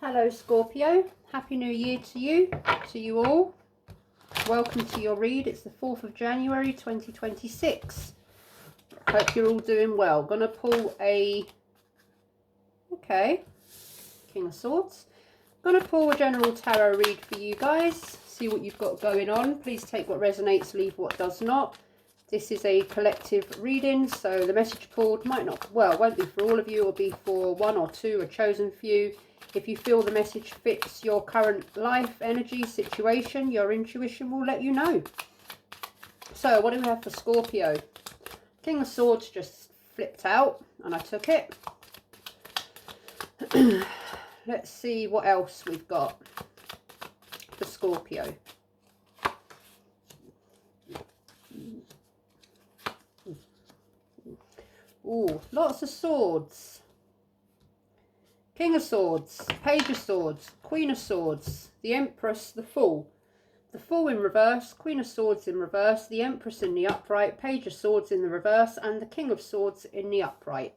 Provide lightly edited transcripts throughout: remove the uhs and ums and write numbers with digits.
Hello Scorpio, Happy New Year to you all. Welcome to your read. It's the 4th of January 2026. Hope you're all doing well. Gonna pull King of Swords. Gonna pull a general tarot read for you guys, see what you've got going on. Please take what resonates, leave what does not. This is a collective reading, so the message pulled won't be for all of you, or be for one or two, a chosen few. If you feel the message fits your current life, energy, situation, your intuition will let you know. So what do we have for Scorpio? King of Swords just flipped out and I took it. Let's see what else we've got for Scorpio. Ooh, lots of swords. King of Swords, Page of Swords, Queen of Swords, the Empress, the Fool. The Fool in reverse, Queen of Swords in reverse, the Empress in the upright, Page of Swords in the reverse, and the King of Swords in the upright.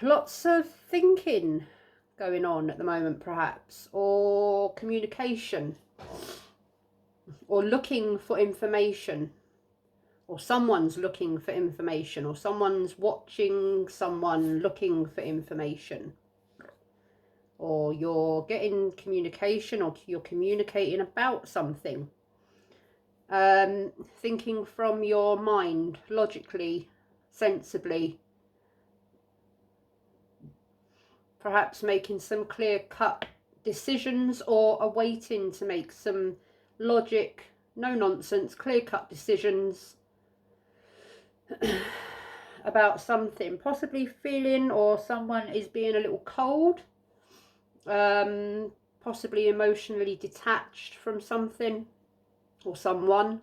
Lots of thinking going on at the moment, perhaps, or communication, or looking for information. Or someone's looking for information, or someone's watching someone looking for information. Or you're getting communication, or you're communicating about something. Thinking from your mind, logically, sensibly. Perhaps making some clear-cut decisions, or awaiting to make some logic, no-nonsense, clear-cut decisions about something, possibly feeling, or someone is being a little cold, possibly emotionally detached from something or someone.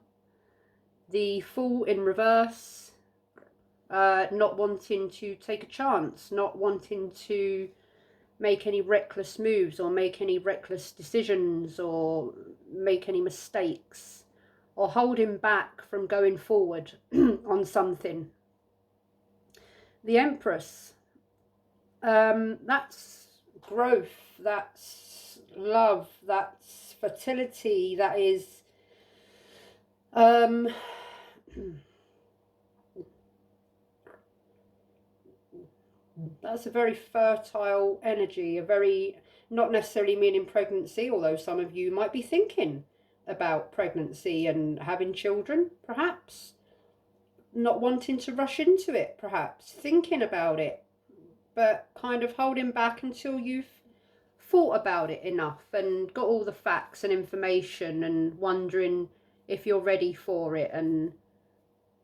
The Fool in reverse, not wanting to take a chance, not wanting to make any reckless moves, or make any reckless decisions, or make any mistakes, or holding back from going forward on something. The Empress, that's growth, that's love, that's fertility, that is that's a very fertile energy, a very, not necessarily meaning pregnancy, although some of you might be thinking about pregnancy and having children, perhaps. Not wanting to rush into it, perhaps. Thinking about it, but kind of holding back until you've thought about it enough and got all the facts and information, and wondering if you're ready for it. And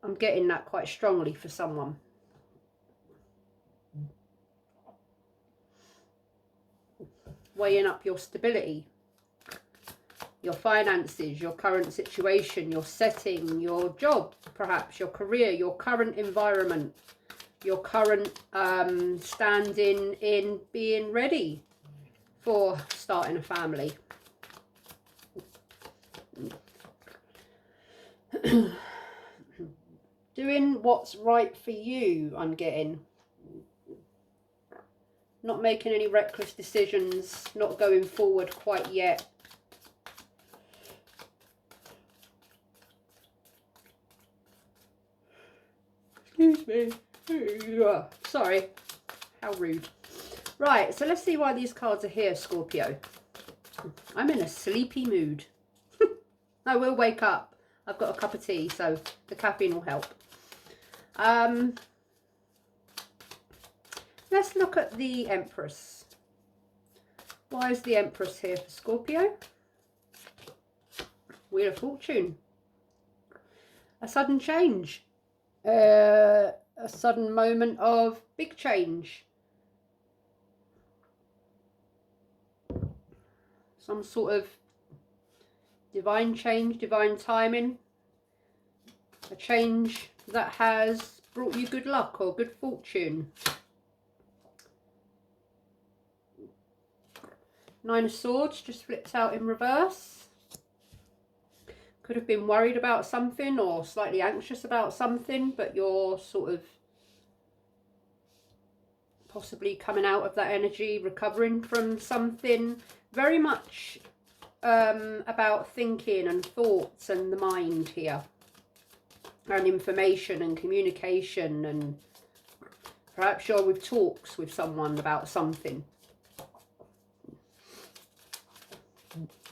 I'm getting that quite strongly for someone. Weighing up your stability, your finances, your current situation, your setting, your job, perhaps your career, your current environment, your current standing in being ready for starting a family. Doing what's right for you, I'm getting. Not making any reckless decisions, not going forward quite yet. Excuse me. Sorry. How rude. Right, so let's see why these cards are here, Scorpio. I'm in a sleepy mood. I will wake up. I've got a cup of tea, so the caffeine will help. Let's look at the Empress. Why is the Empress here for Scorpio? Wheel of Fortune. A sudden change. A sudden moment of big change. Some sort of divine change, divine timing. A change that has brought you good luck or good fortune. Nine of Swords just flipped out in reverse. Could have been worried about something or slightly anxious about something, but you're sort of possibly coming out of that energy, recovering from something. Very much about thinking and thoughts and the mind here, and information and communication, and perhaps you're with talks with someone about something.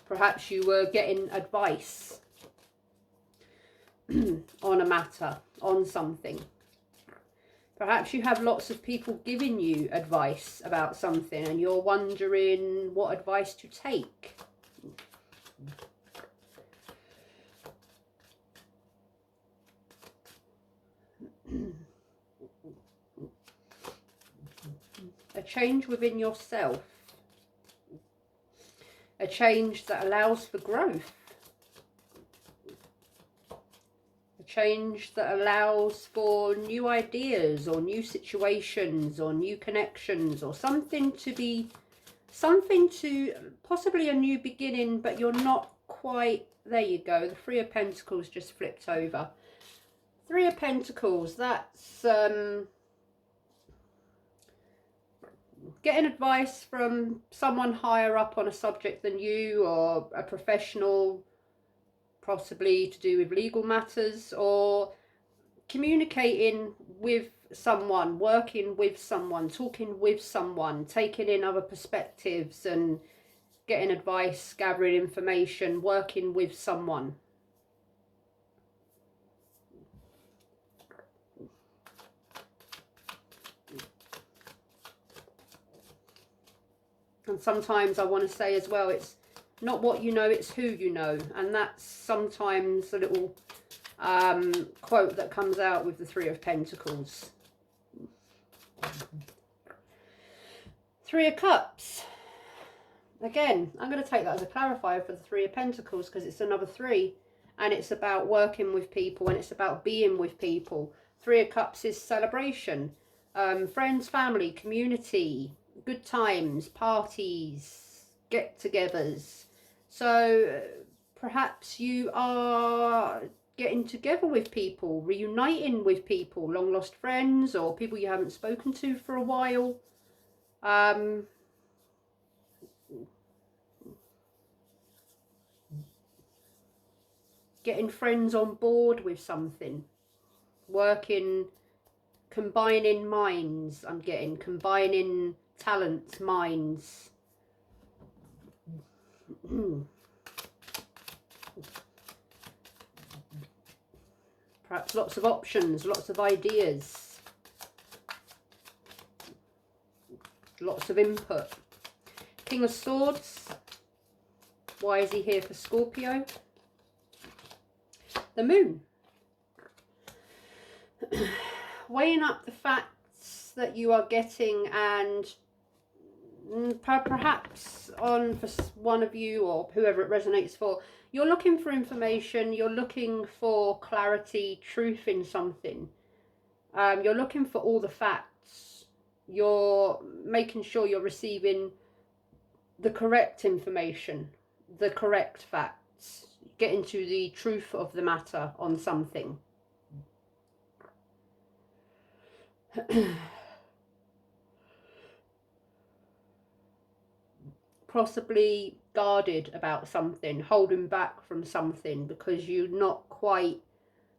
Perhaps you were getting advice on a matter, on something. Perhaps you have lots of people giving you advice about something and you're wondering what advice to take. A change within yourself. A change that allows for growth. A change that allows for new ideas or new situations or new connections, or something to possibly a new beginning, but you're not quite, there you go, the Three of Pentacles just flipped over. Three of Pentacles, that's getting advice from someone higher up on a subject than you, or a professional, possibly to do with legal matters, or communicating with someone, working with someone, talking with someone, taking in other perspectives and getting advice, gathering information, working with someone. And sometimes I want to say as well, it's not what you know, it's who you know. And that's sometimes a little quote that comes out with the Three of Pentacles. Three of Cups. Again, I'm going to take that as a clarifier for the Three of Pentacles, because it's another three. And it's about working with people, and it's about being with people. Three of Cups is celebration. Friends, family, community, good times, parties, get-togethers. So perhaps you are getting together with people, reuniting with people, long-lost friends, or people you haven't spoken to for a while. Getting friends on board with something. Working, combining minds, I'm getting. Combining talents, minds. Perhaps lots of options, lots of ideas. Lots of input. King of Swords. Why is he here for Scorpio? The Moon. Weighing up the facts that you are getting, and perhaps for one of you or whoever it resonates for, you're looking for information, you're looking for clarity, truth in something. You're looking for all the facts. You're making sure you're receiving the correct information, the correct facts, getting to the truth of the matter on something. Possibly guarded about something, holding back from something because you're not quite,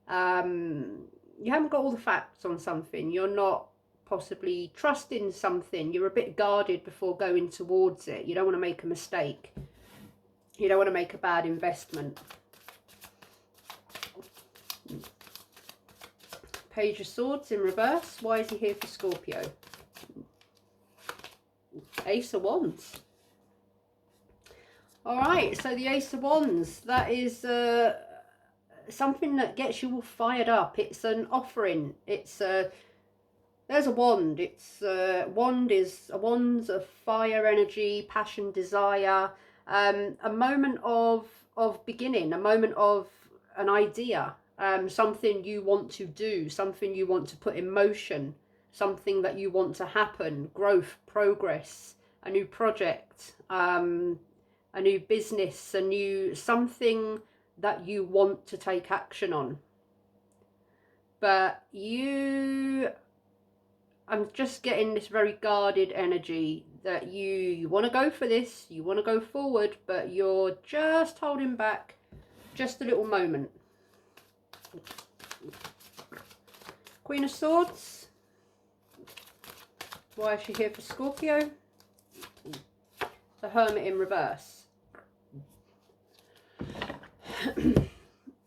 you haven't got all the facts on something. You're not possibly trusting something. You're a bit guarded before going towards it. You don't want to make a mistake. You don't want to make a bad investment. Page of Swords in reverse. Why is he here for Scorpio? Ace of Wands. Alright, so the Ace of Wands, that is something that gets you all fired up. It's an offering. It's there's a wand. It's wand's of fire energy, passion, desire, a moment of beginning, a moment of an idea, something you want to do, something you want to put in motion, something that you want to happen, growth, progress, a new project, a new business, a new something that you want to take action on. But you I'm just getting this very guarded energy that you want to go for this, you want to go forward, but you're just holding back just a little moment. Queen of Swords. Why is she here for Scorpio? The Hermit in reverse.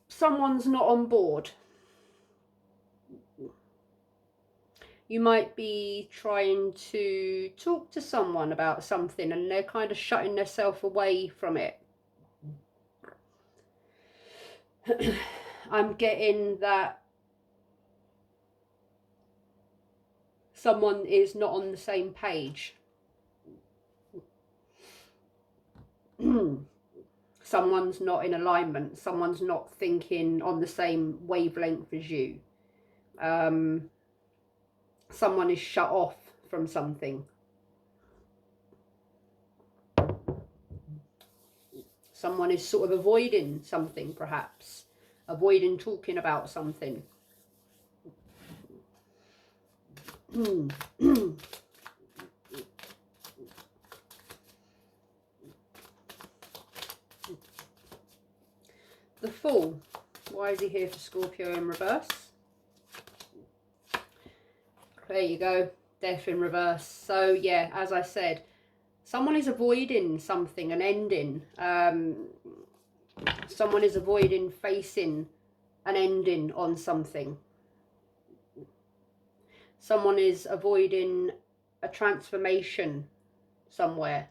Someone's not on board. You might be trying to talk to someone about something and they're kind of shutting themselves away from it. I'm getting that someone is not on the same page. Someone's not in alignment. Someone's not thinking on the same wavelength as you. Someone is shut off from something. Someone is sort of avoiding something, perhaps. Avoiding talking about something. The Fool. Why is he here for Scorpio in reverse? There you go. Death in reverse. So yeah, as I said, someone is avoiding something, an ending. Someone is avoiding facing an ending on something. Someone is avoiding a transformation somewhere.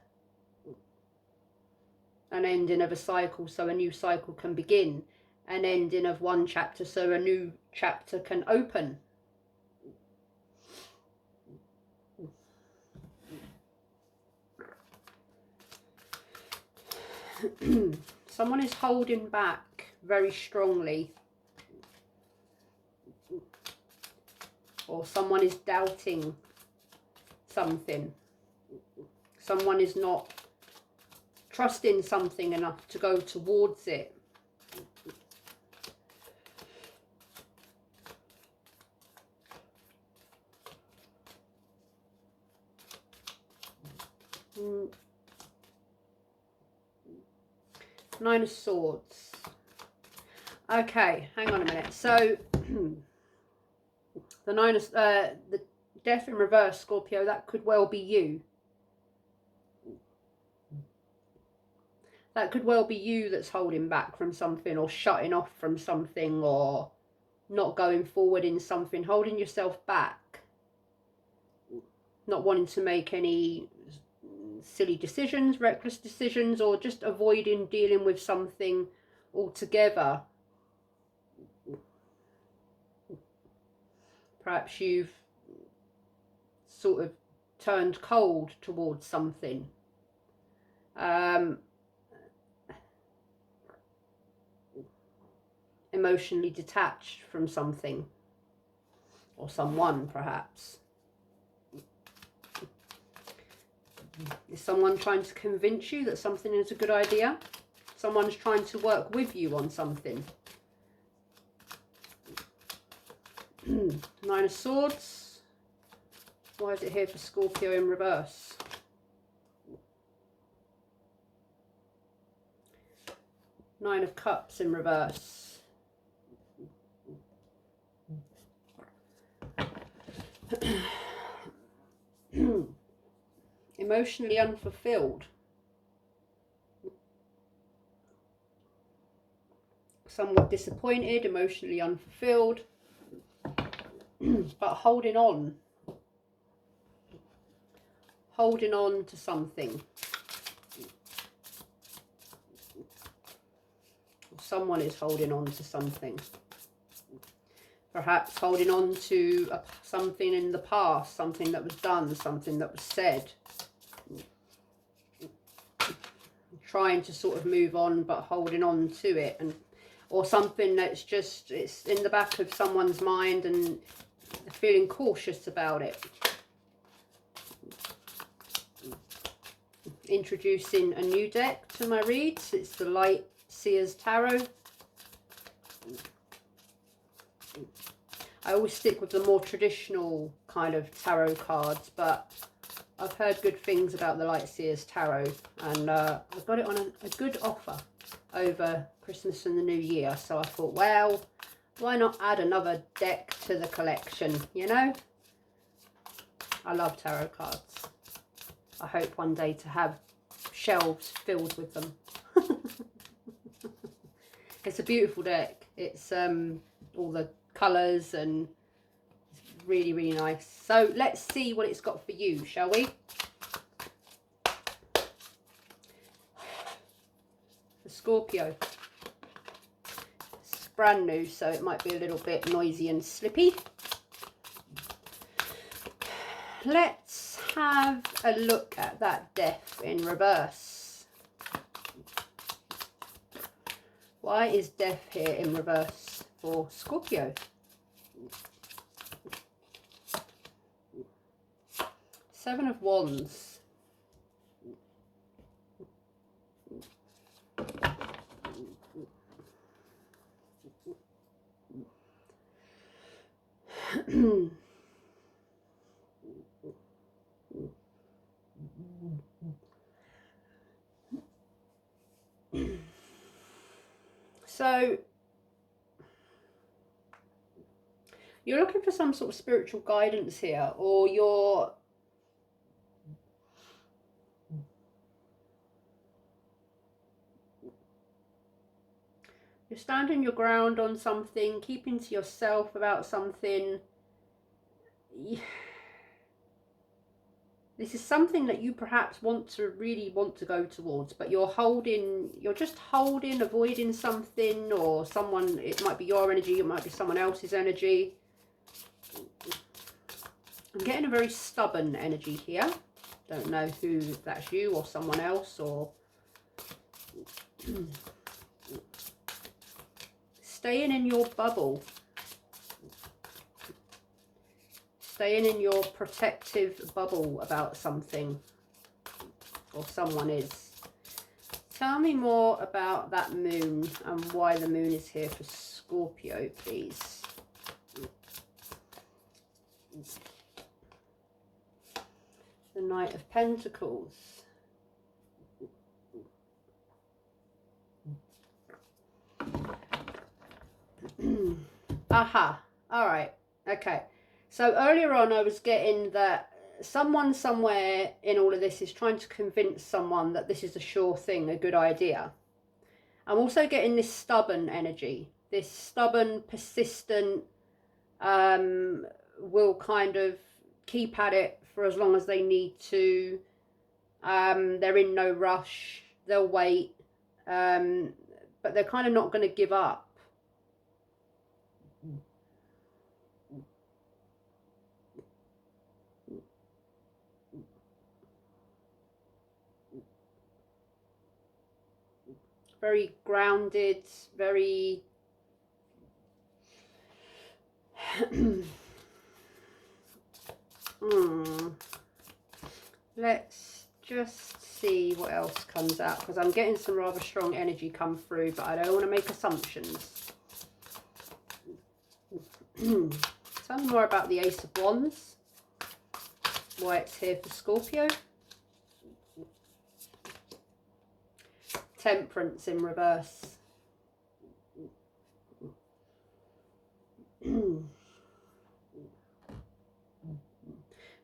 An ending of a cycle so a new cycle can begin. An ending of one chapter so a new chapter can open. Someone is holding back very strongly, or someone is doubting something. Someone is not trusting something enough to go towards it. Nine of Swords. Okay, hang on a minute. So the Nine of the Death in reverse, Scorpio, that could well be you. That could well be you that's holding back from something, or shutting off from something, or not going forward in something, holding yourself back, not wanting to make any silly decisions, reckless decisions, or just avoiding dealing with something altogether. Perhaps you've sort of turned cold towards something. Emotionally detached from something or someone, perhaps. Is someone trying to convince you that something is a good idea? Someone's trying to work with you on something. Nine of Swords. Why is it here for Scorpio in reverse? Nine of Cups in reverse. Emotionally unfulfilled. Somewhat disappointed, emotionally unfulfilled, but holding on. Holding on to something. Someone is holding on to something. Perhaps holding on to something in the past, something that was done, something that was said. Trying to sort of move on, but holding on to it, and or something that's just, it's in the back of someone's mind and feeling cautious about it. Introducing a new deck to my reads. It's the Light Seers Tarot. I always stick with the more traditional kind of tarot cards, but I've heard good things about the Lightseers Tarot, and I got it on a good offer over Christmas and the New Year, so I thought, well, why not add another deck to the collection, you know? I love tarot cards. I hope one day to have shelves filled with them. It's a beautiful deck. It's all the colours, and it's really, really nice. So let's see what it's got for you, shall we? The Scorpio. It's brand new, so it might be a little bit noisy and slippy. Let's have a look at that death in reverse. Why is death here in reverse for Scorpio? Seven of Wands. So you're looking for some sort of spiritual guidance here, or you're standing your ground on something, keeping to yourself about something. This is something that you perhaps really want to go towards, but you're just holding, avoiding something or someone. It might be your energy, it might be someone else's energy. I'm getting a very stubborn energy here. Don't know who that's, you or someone else, or staying in your bubble. Staying in your protective bubble about something, or someone is. Tell me more about that moon and why the moon is here for Scorpio, please. The Knight of Pentacles. Aha. All right. Okay. So earlier on I was getting that someone somewhere in all of this is trying to convince someone that this is a sure thing, a good idea. I'm also getting this stubborn energy, this stubborn, persistent, will kind of keep at it for as long as they need to. They're in no rush, they'll wait, but they're kind of not going to give up. Very grounded, very Let's just see what else comes out, because I'm getting some rather strong energy come through, but I don't want to make assumptions. Tell me more about the Ace of Wands, why it's here for Scorpio. Temperance in reverse.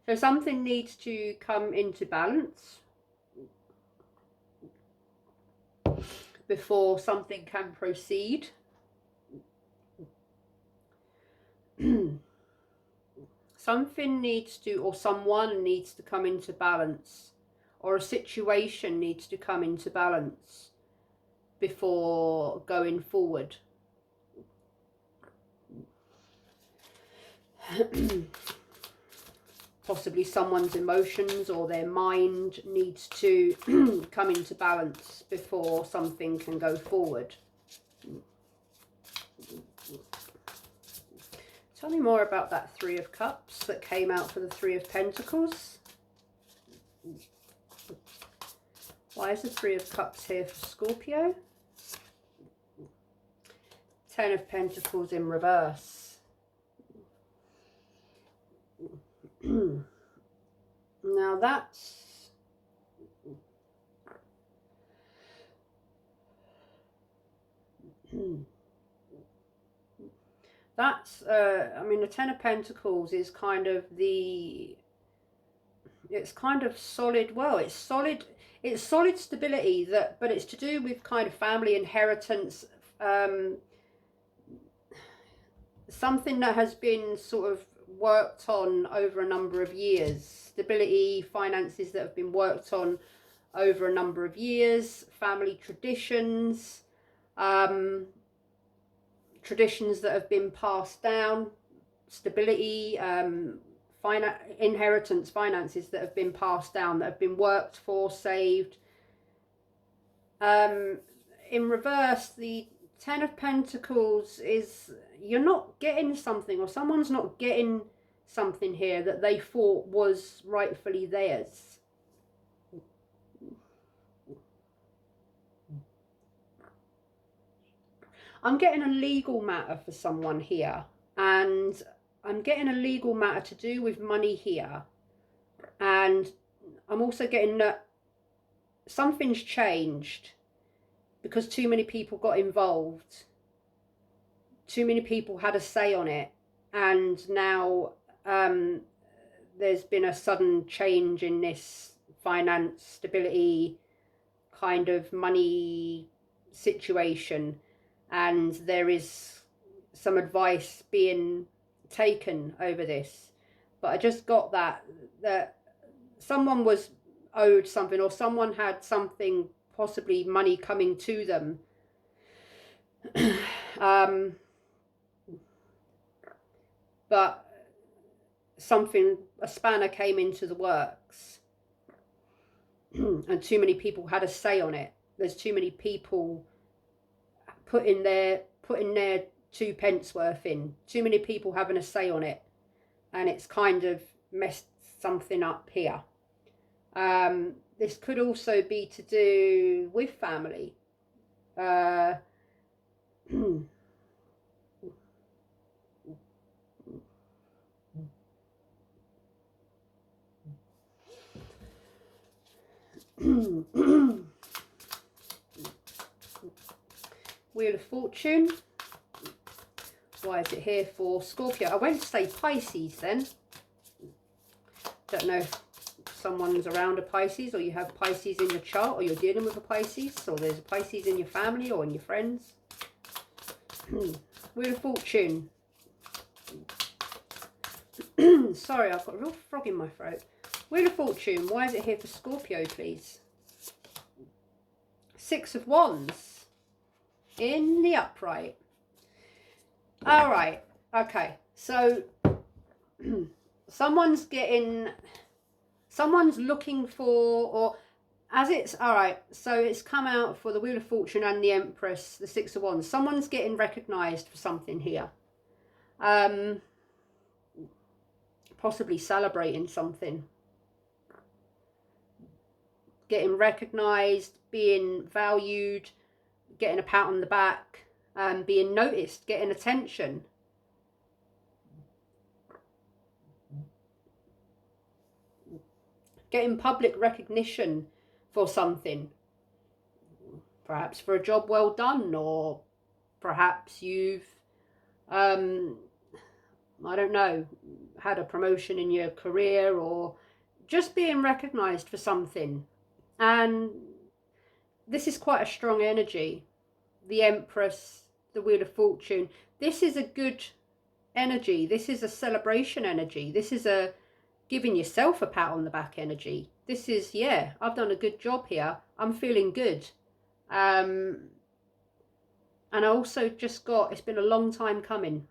So something needs to come into balance before something can proceed. Something needs to, or someone needs to come into balance, or a situation needs to come into balance before going forward. Possibly someone's emotions or their mind needs to come into balance before something can go forward. Tell me more about that Three of Cups that came out for the Three of Pentacles. Why is the Three of Cups here for Scorpio? Ten of Pentacles in reverse. Now that's I mean, the Ten of Pentacles is kind of it's kind of solid. Well, it's solid stability, but it's to do with kind of family inheritance, something that has been sort of worked on over a number of years. Stability, finances that have been worked on over a number of years, family traditions, traditions that have been passed down, stability, inheritance, finances that have been passed down, that have been worked for, saved. In reverse, the Ten of Pentacles is you're not getting something, or someone's not getting something here that they thought was rightfully theirs. I'm getting a legal matter for someone here, and I'm getting a legal matter to do with money here, and I'm also getting that something's changed because too many people got involved, too many people had a say on it, and now there's been a sudden change in this finance, stability, kind of money situation, and there is some advice being taken over this. But I just got that someone was owed something, or someone had something, possibly money coming to them, but a spanner came into the works, and too many people had a say on it. There's too many people putting their 2p worth in, too many people having a say on it, and it's kind of messed something up here. This could also be to do with family. Wheel of Fortune. Why is it here for Scorpio? I went to say Pisces then. Don't know if someone's around a Pisces, or you have Pisces in your chart, or you're dealing with a Pisces, or there's a Pisces in your family or in your friends. Wheel of Fortune. Sorry, I've got a real frog in my throat. Wheel of Fortune. Why is it here for Scorpio, please? Six of Wands in the upright. All right. Okay. So someone's looking for, or as it's, all right, so it's come out for the Wheel of Fortune and the Empress, the Six of Wands. Someone's getting recognized for something here. Possibly celebrating something. Getting recognized, being valued, getting a pat on the back, being noticed, getting attention. Getting public recognition for something. Perhaps for a job well done, or perhaps you've, I don't know, had a promotion in your career, or just being recognized for something. And this is quite a strong energy. The Empress, the Wheel of Fortune. This is a good energy. This is a celebration energy. This is a giving yourself a pat on the back energy. This is, yeah, I've done a good job here. I'm feeling good. And I also just got, it's been a long time coming.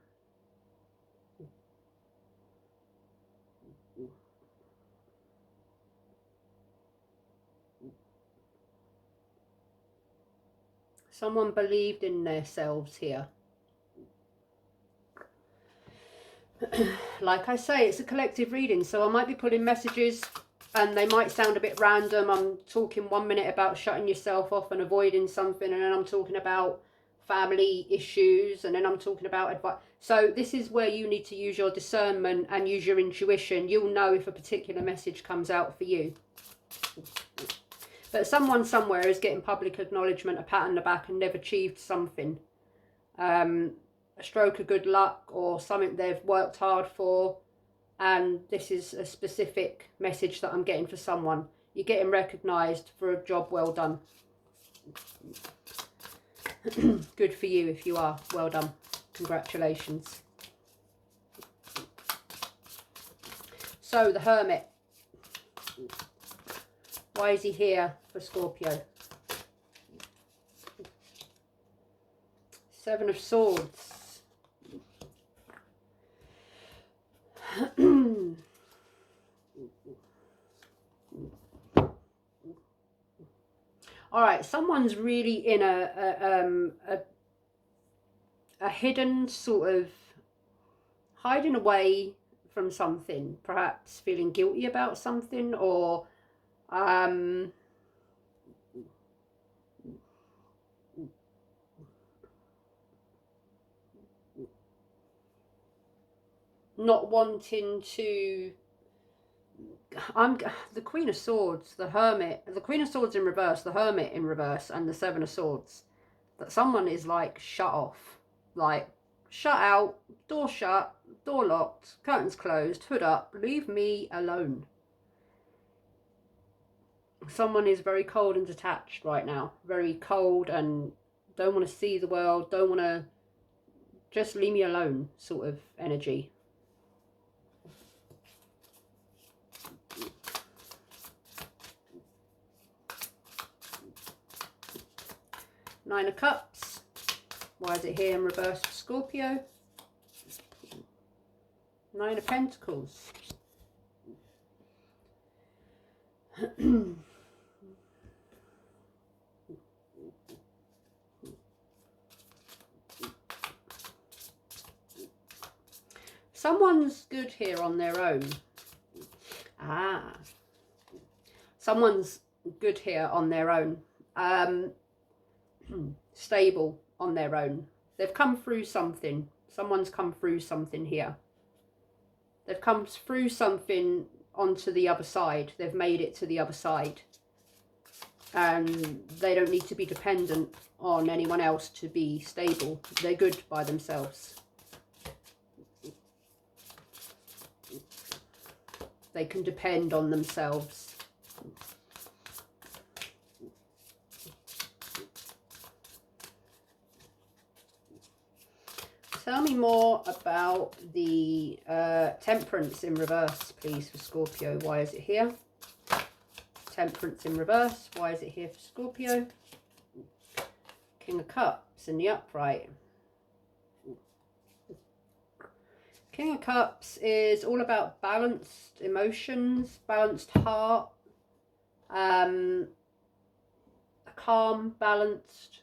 Someone believed in themselves here. Like I say, it's a collective reading, so I might be pulling messages and they might sound a bit random. I'm talking 1 minute about shutting yourself off and avoiding something, and then I'm talking about family issues, and then I'm talking about advice. So this is where you need to use your discernment and use your intuition. You'll know if a particular message comes out for you. But someone somewhere is getting public acknowledgement, a pat on the back, and they've achieved something. A stroke of good luck, or something they've worked hard for. And this is a specific message that I'm getting for someone. You're getting recognised for a job well done. Good for you if you are. Well done. Congratulations. So, the Hermit. Why is he here for Scorpio? Seven of Swords. All right, someone's really in a hidden sort of hiding away from something, perhaps feeling guilty about something, or not wanting to. I'm the Queen of Swords, the Hermit, the Queen of Swords in reverse, the Hermit in reverse, and the Seven of Swords. That someone is like shut off, like shut out, door shut, door locked, curtains closed, hood up, leave me alone. Someone is very cold and detached right now, very cold and don't want to see the world, don't want to, just leave me alone sort of energy. Nine of Cups. Why is it here in reverse for Scorpio? Nine of Pentacles. Someone's good here on their own. Someone's good here on their own. Stable on their own. They've come through something. Someone's come through something here. They've come through something onto the other side. They've made it to the other side. And they don't need to be dependent on anyone else to be stable. They're good by themselves. They can depend on themselves. Tell me more about the Temperance in reverse, please, for Scorpio. Why is it here? Temperance in reverse. Why is it here for Scorpio? King of Cups in the upright. King of Cups is all about balanced emotions, balanced heart, a calm, balanced,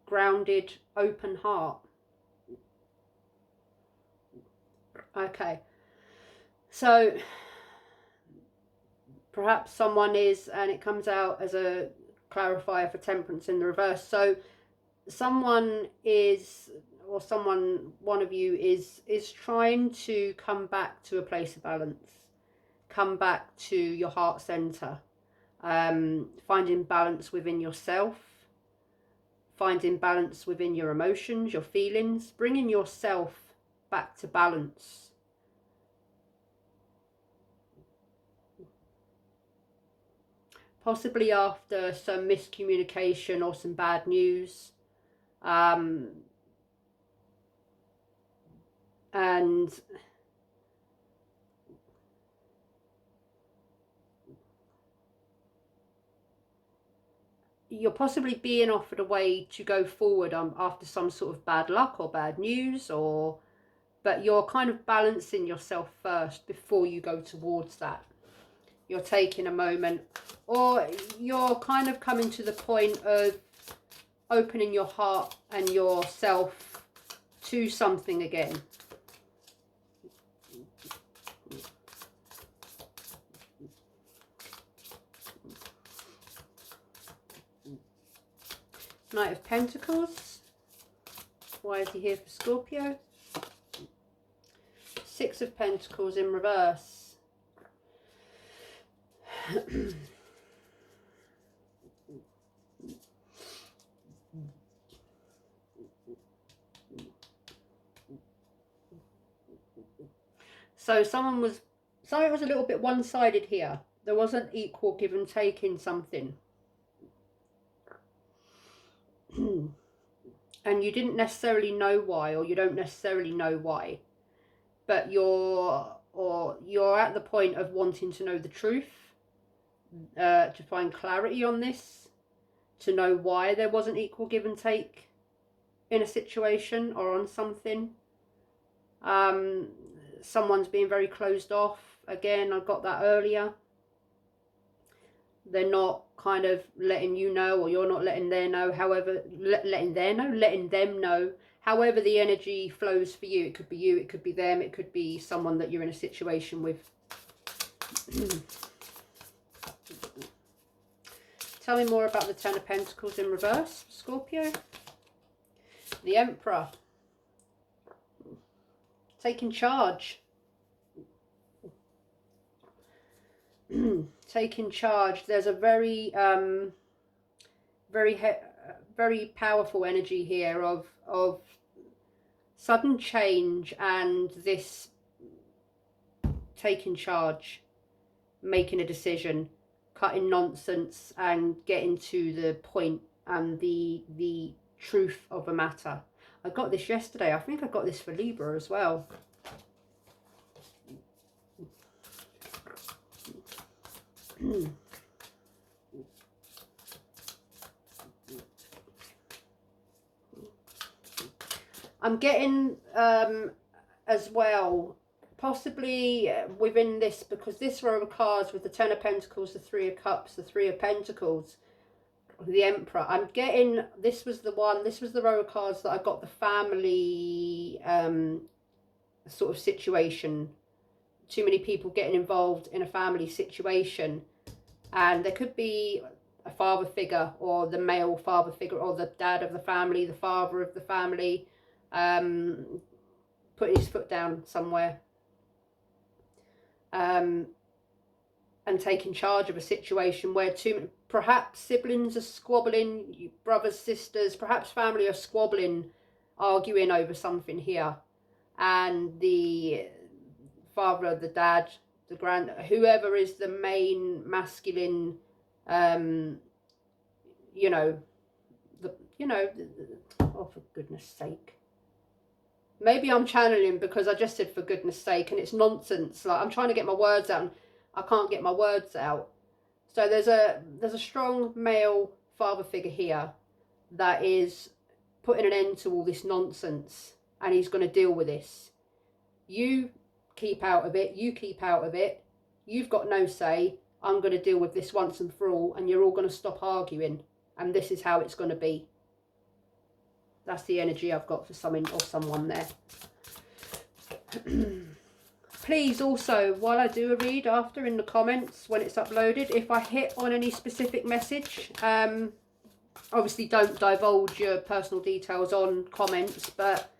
grounded, open heart. Okay, so perhaps someone is, and it comes out as a clarifier for Temperance in the reverse, so someone is, or someone, one of you is trying to come back to a place of balance, come back to your heart center, finding balance within yourself, finding balance within your emotions, your feelings, bringing yourself back to balance. Possibly after some miscommunication or some bad news. And you're possibly being offered a way to go forward after some sort of bad luck or bad news, but you're kind of balancing yourself first before you go towards that. You're taking a moment, or you're kind of coming to the point of opening your heart and yourself to something again. Knight of Pentacles. Why is he here for Scorpio? Six of Pentacles in reverse. So something was a little bit one-sided here. There wasn't equal give and take in something. And you didn't necessarily know why, or you don't necessarily know why. But you're at the point of wanting to know the truth, to find clarity on this, to know why there wasn't equal give and take in a situation or on something. Someone's being very closed off. Again, I got that earlier. They're not kind of letting you know, or you're not letting them know. However, letting them know. However the energy flows for you. It could be you, it could be them, it could be someone that you're in a situation with. Tell me more about the Ten of Pentacles in reverse, Scorpio. The Emperor. Taking charge. Taking charge. There's a very very powerful energy here of sudden change, and this taking charge, making a decision, cutting nonsense and getting to the point and the truth of a matter. I got this yesterday. I think I got this for Libra as well. I'm getting as well, possibly within this, because this row of cards with the Ten of Pentacles, the Three of Cups, the Three of Pentacles, the Emperor, I'm getting, this was the row of cards that I got the family sort of situation. Too many people getting involved in a family situation, and there could be a father figure, or the male father figure, or the dad of the family, the father of the family, putting his foot down somewhere, and taking charge of a situation where perhaps siblings are squabbling, brothers, sisters, perhaps family are squabbling, arguing over something here, and the father, the dad, the whoever is the main masculine, oh, for goodness sake. Maybe I'm channeling because I just said for goodness sake, and it's nonsense. Like, I'm trying to get my words out and I can't get my words out. So there's a strong male father figure here that is putting an end to all this nonsense, and he's going to deal with this. You keep out of it. You keep out of it. You've got no say. I'm going to deal with this once and for all, and you're all going to stop arguing, and this is how it's going to be. That's the energy I've got for something or someone there. Please also, while I do a read after in the comments when it's uploaded, if I hit on any specific message, obviously don't divulge your personal details on comments, but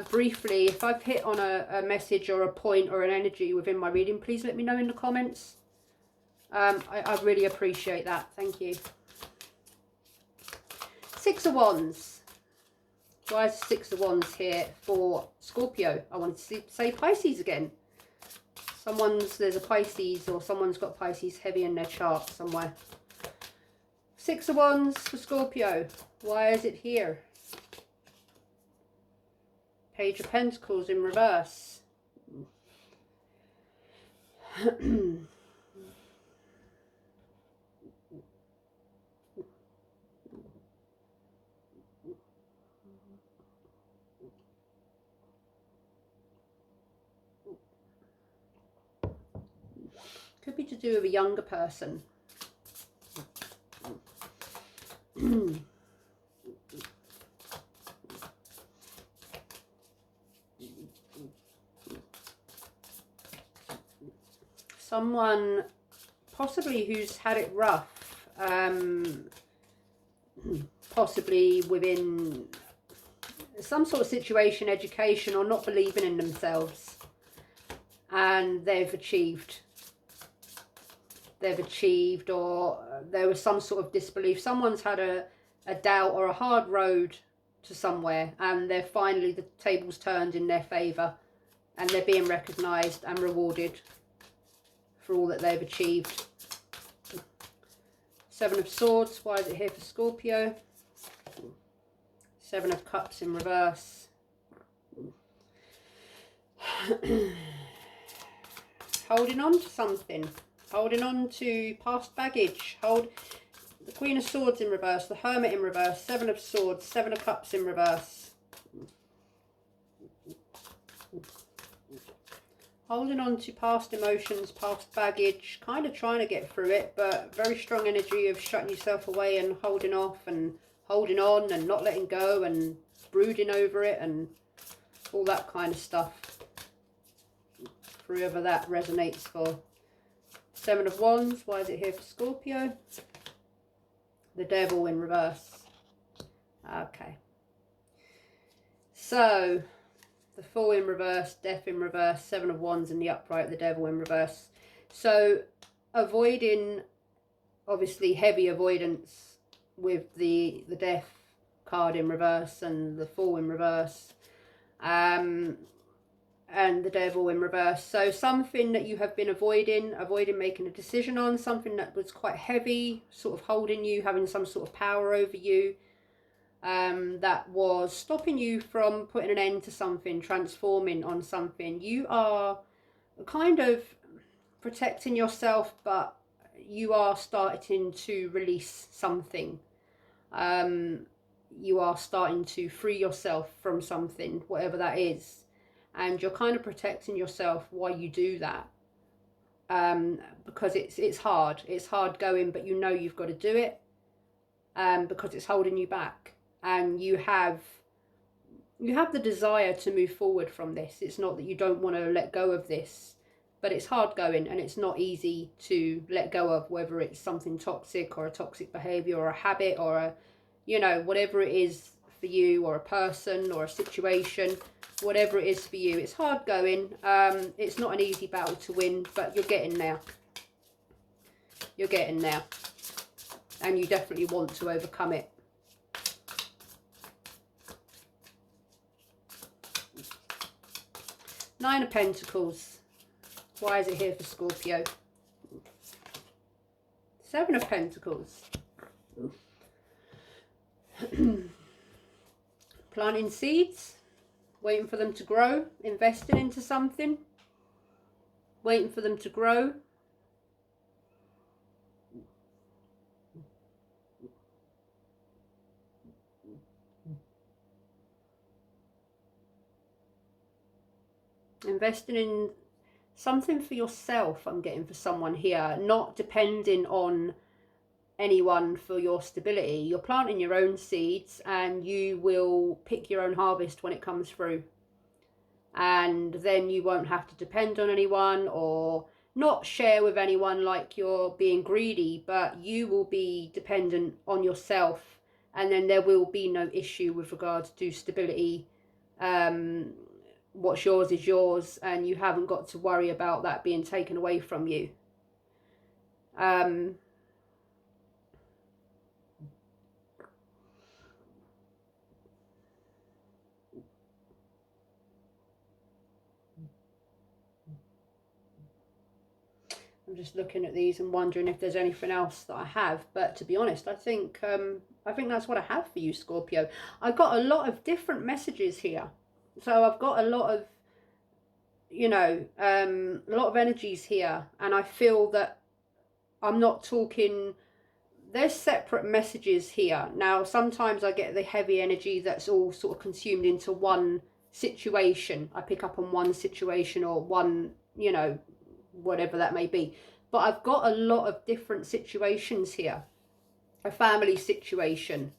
briefly, if I've hit on a message or a point or an energy within my reading, please let me know in the comments. I really appreciate that. Thank you. Six of Wands. Why is Six of Wands here for Scorpio? I wanted to say Pisces again. There's a Pisces, or someone's got Pisces heavy in their chart somewhere. Six of Wands for Scorpio. Why is it here? Page of Pentacles in reverse. Could be to do with a younger person. Someone possibly who's had it rough, possibly within some sort of situation, education, or not believing in themselves, and they've achieved, or there was some sort of disbelief. Someone's had a doubt or a hard road to somewhere, and they're finally, the tables turned in their favour, and they're being recognised and rewarded for all that they've achieved. Seven of Swords, why is it here for Scorpio? Seven of Cups in reverse. Holding on to something. Holding on to past baggage. Hold the Queen of Swords in reverse, the Hermit in reverse, Seven of Swords, Seven of Cups in reverse. Holding on to past emotions, past baggage, kind of trying to get through it, but very strong energy of shutting yourself away and holding off and holding on and not letting go and brooding over it and all that kind of stuff. For whoever that resonates for. Seven of Wands, why is it here for Scorpio? The Devil in reverse. Okay. So, the Fool in reverse, Death in reverse, Seven of Wands in the upright, the Devil in reverse. So, avoiding, obviously heavy avoidance with the Death card in reverse and the Fool in reverse. And the Devil in reverse. So something that you have been avoiding making a decision on, something that was quite heavy, sort of holding you, having some sort of power over you, that was stopping you from putting an end to something, transforming on something. You are kind of protecting yourself, but you are starting to release something. You are starting to free yourself from something, whatever that is. And you're kind of protecting yourself while you do that, because it's hard going, but you know you've got to do it, because it's holding you back, and you have the desire to move forward from this. It's not that you don't want to let go of this, but it's hard going, and it's not easy to let go of, whether it's something toxic or a toxic behavior or a habit or a, you know, whatever it is for you, or a person or a situation. Whatever it is for you, it's hard going. It's not an easy battle to win, but you're getting there. You're getting there. And you definitely want to overcome it. Nine of Pentacles. Why is it here for Scorpio? Seven of Pentacles. Planting seeds. Waiting for them to grow, investing into something, waiting for them to grow. Investing in something for yourself, I'm getting for someone here, not depending on anyone for your stability. You're planting your own seeds, and you will pick your own harvest when it comes through, and then you won't have to depend on anyone or not share with anyone like you're being greedy, but you will be dependent on yourself, and then there will be no issue with regards to stability. What's yours is yours, and you haven't got to worry about that being taken away from you. I'm just looking at these and wondering if there's anything else that I have, but to be honest, I think that's what I have for you, Scorpio. I've got a lot of different messages here, so I've got a lot of, you know, a lot of energies here, and I feel that I'm not talking. There's separate messages here. Now, sometimes I get the heavy energy that's all sort of consumed into one situation. I pick up on one situation or one, you know, whatever that may be. But I've got a lot of different situations here. A family situation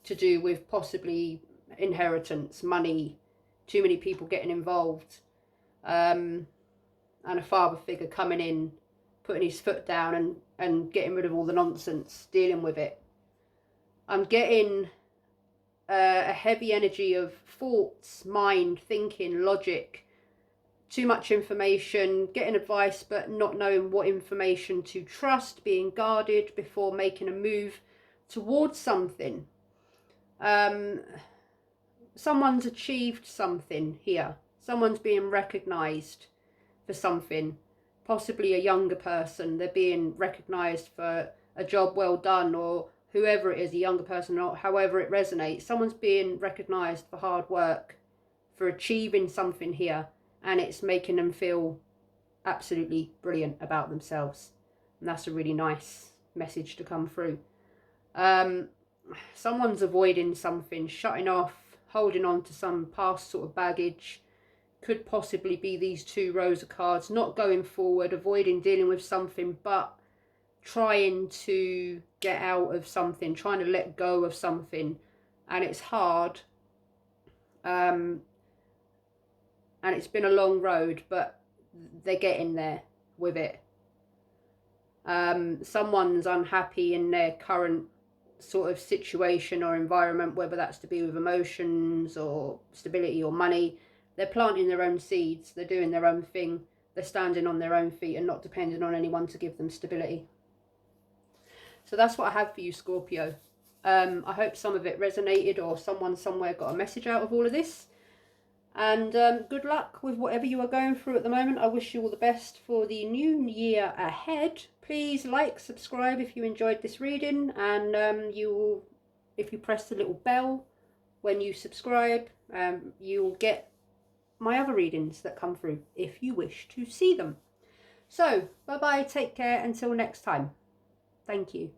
to do with possibly inheritance, money, too many people getting involved, and a father figure coming in, putting his foot down and getting rid of all the nonsense, dealing with it. I'm getting a heavy energy of thoughts, mind, thinking, logic, too much information, getting advice but not knowing what information to trust, being guarded before making a move towards something. Someone's achieved something here. Someone's being recognised for something. Possibly a younger person. They're being recognised for a job well done, or whoever it is, a younger person, or however it resonates. Someone's being recognised for hard work, for achieving something here, and it's making them feel absolutely brilliant about themselves. And that's a really nice message to come through. Someone's avoiding something, shutting off, holding on to some past sort of baggage. Could possibly be these 2 rows of cards, not going forward, avoiding dealing with something, but trying to get out of something, trying to let go of something, and it's hard. And it's been a long road, but they're getting there with it. Someone's unhappy in their current sort of situation or environment, whether that's to be with emotions or stability or money. They're planting their own seeds, they're doing their own thing, they're standing on their own feet and not depending on anyone to give them stability. So that's what I have for you, Scorpio. I hope some of it resonated, or someone somewhere got a message out of all of this. And good luck with whatever you are going through at the moment. I wish you all the best for the new year ahead. Please like, subscribe if you enjoyed this reading, and if you press the little bell when you subscribe, you'll get my other readings that come through if you wish to see them. So, bye bye, take care, until next time. Thank you.